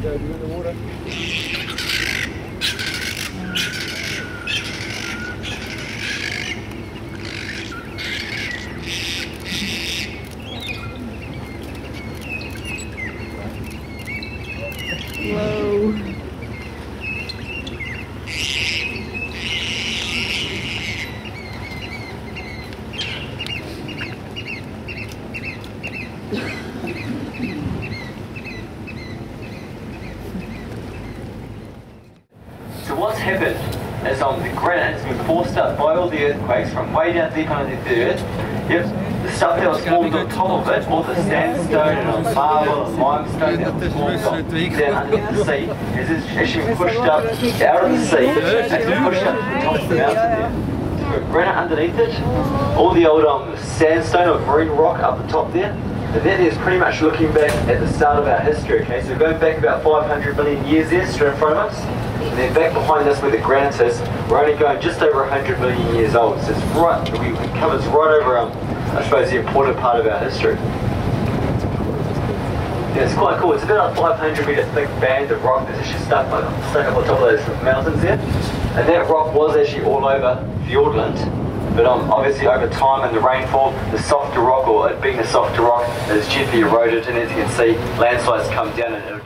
Joe, you in the water? Whoa. So what's happened is the granite has been forced up by all the earthquakes from way down deep underneath the earth. Yep, the stuff that was formed on top of it, all the sandstone and marble and limestone that was formed down underneath the sea, is actually pushed up out of the sea and pushed up to the top of the mountain there. With granite underneath it, all the old sandstone or marine rock up the top there. And that is pretty much looking back at the start of our history, okay? So going back about 500 million years there, straight in front of us. And then back behind us where the granite is, we're only going just over 100 million years old. So it's right, it covers right over, I suppose, the important part of our history. Yeah, it's quite cool. It's about a 500 metre thick band of rock that's actually stuck up on top of those mountains there. And that rock was actually all over Fiordland. But obviously over time and the rainfall, the softer rock, or it being a softer rock, is gently eroded, and as you can see, landslides come down and it'll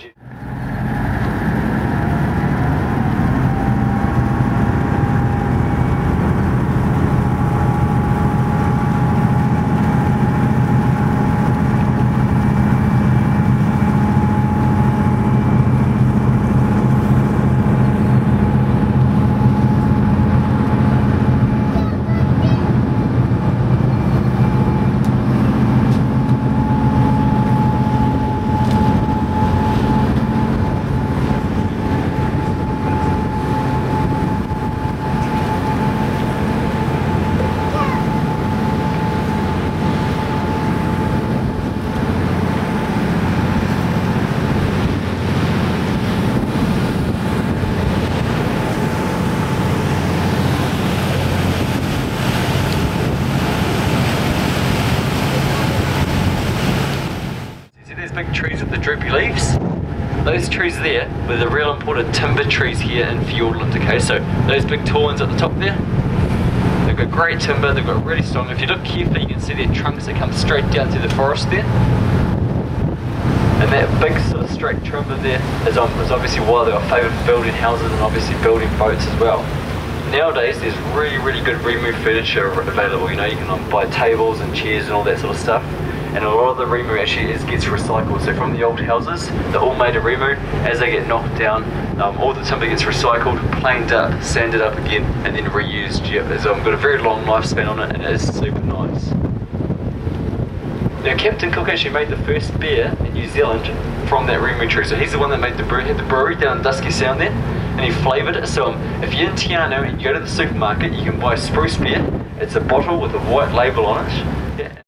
big trees with the droopy leaves. Those trees there were the real important timber trees here in Fiordland, okay? So those big tall ones at the top there, they've got great timber, they've got really strong. If you look carefully, you can see their trunks that come straight down through the forest there. And that big sort of straight timber there is obviously why they were favoured for building houses and obviously building boats as well. Nowadays there's really good remove furniture available, you know, you can buy tables and chairs and all that sort of stuff. And a lot of the remu actually gets recycled. So from the old houses, they're all made of remu. As they get knocked down, all the timber gets recycled, planed up, sanded up again, and then reused. Yep, it's got a very long lifespan on it, and it is super nice. Now Captain Cook actually made the first beer in New Zealand from that remu tree. So he's the one that made the brewery down in Dusky Sound there, and he flavoured it. So if you're in Tiano and you go to the supermarket, you can buy spruce beer. It's a bottle with a white label on it. Yeah.